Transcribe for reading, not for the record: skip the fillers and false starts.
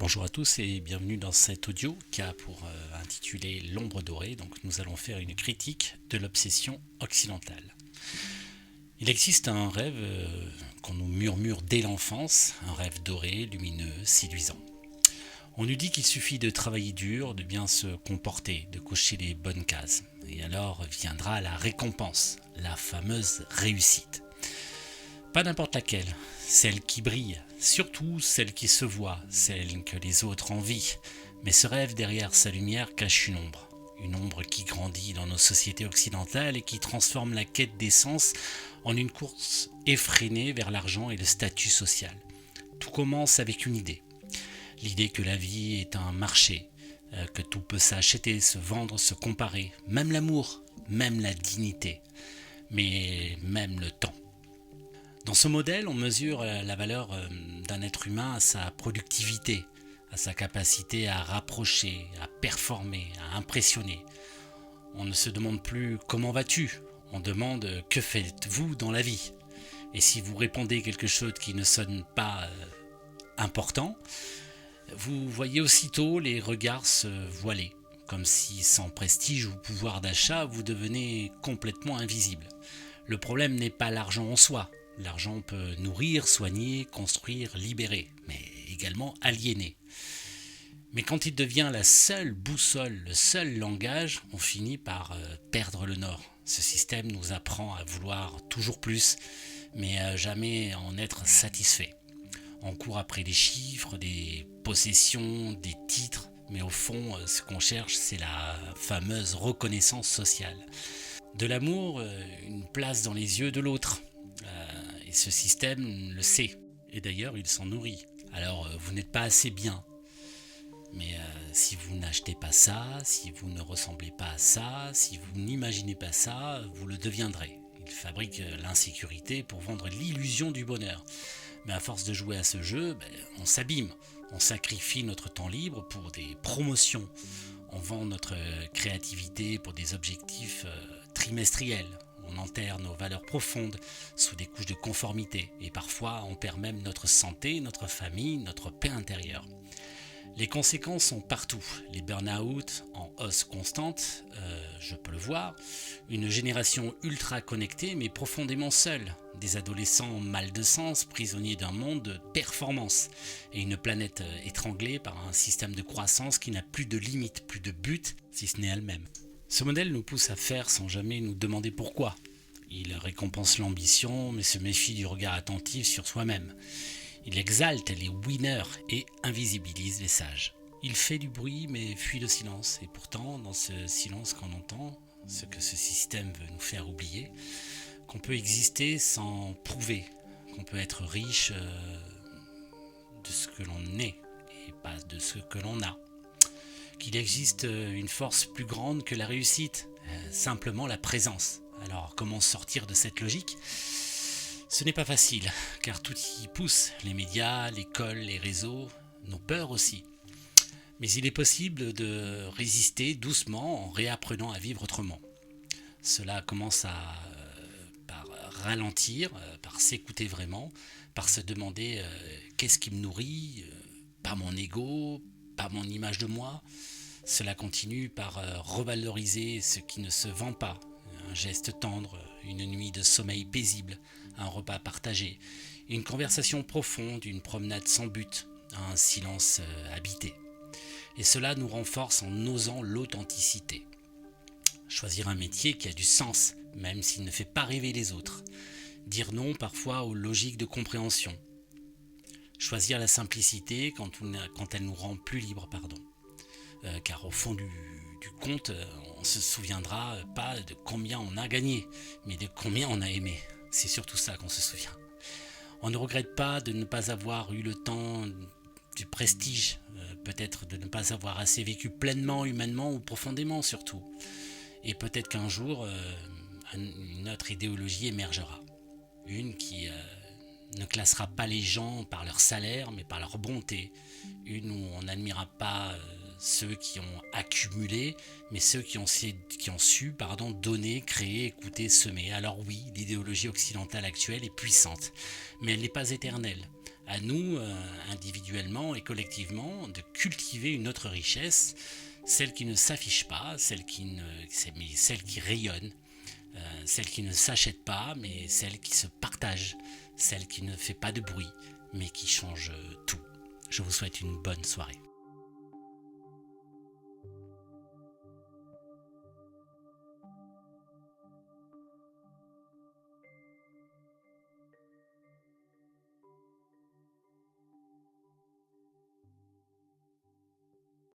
Bonjour à tous et bienvenue dans cet audio qui a pour intitulé L'ombre dorée. Donc nous allons faire une critique de l'obsession occidentale. Il existe un rêve qu'on nous murmure dès l'enfance, un rêve doré, lumineux, séduisant. On nous dit qu'il suffit de travailler dur, de bien se comporter, de cocher les bonnes cases. Et alors viendra la récompense, la fameuse réussite. Pas n'importe laquelle, celle qui brille, surtout celle qui se voit, celle que les autres envient. Mais ce rêve derrière sa lumière cache une ombre qui grandit dans nos sociétés occidentales et qui transforme la quête des sens en une course effrénée vers l'argent et le statut social. Tout commence avec une idée. L'idée que la vie est un marché, que tout peut s'acheter, se vendre, se comparer, même l'amour, même la dignité, mais même le temps. Dans ce modèle, on mesure la valeur d'un être humain à sa productivité, à sa capacité à rapprocher, à performer, à impressionner. On ne se demande plus comment vas-tu, on demande que faites-vous dans la vie. Et si vous répondez quelque chose qui ne sonne pas important, vous voyez aussitôt les regards se voiler, comme si sans prestige ou pouvoir d'achat, vous devenez complètement invisible. Le problème n'est pas l'argent en soi. L'argent peut nourrir, soigner, construire, libérer, mais également aliéner. Mais quand il devient la seule boussole, le seul langage, on finit par perdre le nord. Ce système nous apprend à vouloir toujours plus, mais à jamais en être satisfait. On court après des chiffres, des possessions, des titres, mais au fond, ce qu'on cherche, c'est la fameuse reconnaissance sociale. De l'amour, une place dans les yeux de l'autre. Et ce système le sait. Et d'ailleurs, il s'en nourrit. Alors, vous n'êtes pas assez bien. Mais si vous n'achetez pas ça, si vous ne ressemblez pas à ça, si vous n'imaginez pas ça, vous le deviendrez. Il fabrique l'insécurité pour vendre l'illusion du bonheur. Mais à force de jouer à ce jeu, on s'abîme. On sacrifie notre temps libre pour des promotions. On vend notre créativité pour des objectifs trimestriels. On enterre nos valeurs profondes sous des couches de conformité. Et parfois, on perd même notre santé, notre famille, notre paix intérieure. Les conséquences sont partout. Les burn-out en hausse constante, je peux le voir. Une génération ultra connectée mais profondément seule. Des adolescents mal de sens, prisonniers d'un monde de performance. Et une planète étranglée par un système de croissance qui n'a plus de limite, plus de but, si ce n'est elle-même. Ce modèle nous pousse à faire sans jamais nous demander pourquoi. Il récompense l'ambition mais se méfie du regard attentif sur soi-même. Il exalte les winners et invisibilise les sages. Il fait du bruit mais fuit le silence. Et pourtant, dans ce silence qu'on entend, ce que ce système veut nous faire oublier, qu'on peut exister sans prouver, qu'on peut être riche de ce que l'on est et pas de ce que l'on a. Qu'il existe une force plus grande que la réussite, simplement la présence. Alors comment sortir de cette logique ? Ce n'est pas facile, car tout y pousse, les médias, l'école, les réseaux, nos peurs aussi. Mais il est possible de résister doucement en réapprenant à vivre autrement. Cela commence par ralentir, par s'écouter vraiment, par se demander qu'est-ce qui me nourrit, pas mon ego, pas mon image de moi. Cela continue par revaloriser ce qui ne se vend pas, un geste tendre, une nuit de sommeil paisible, un repas partagé, une conversation profonde, une promenade sans but, un silence habité. Et cela nous renforce en osant l'authenticité. Choisir un métier qui a du sens, même s'il ne fait pas rêver les autres. Dire non parfois aux logiques de compréhension. Choisir la simplicité quand elle nous rend plus libres, car au fond du compte, on ne se souviendra pas de combien on a gagné, mais de combien on a aimé. C'est surtout ça qu'on se souvient. On ne regrette pas de ne pas avoir eu le temps du prestige, peut-être de ne pas avoir assez vécu pleinement, humainement ou profondément surtout. Et peut-être qu'un jour, une autre idéologie émergera. Une qui ne classera pas les gens par leur salaire, mais par leur bonté. Une où on n'admirera pas ceux qui ont accumulé, mais ceux qui ont su donner, créer, écouter, semer. Alors oui, l'idéologie occidentale actuelle est puissante, mais elle n'est pas éternelle. à nous, individuellement et collectivement, de cultiver une autre richesse, celle qui ne s'affiche pas, mais celle qui rayonne, celle qui ne s'achète pas, mais celle qui se partage, celle qui ne fait pas de bruit, mais qui change tout. Je vous souhaite une bonne soirée.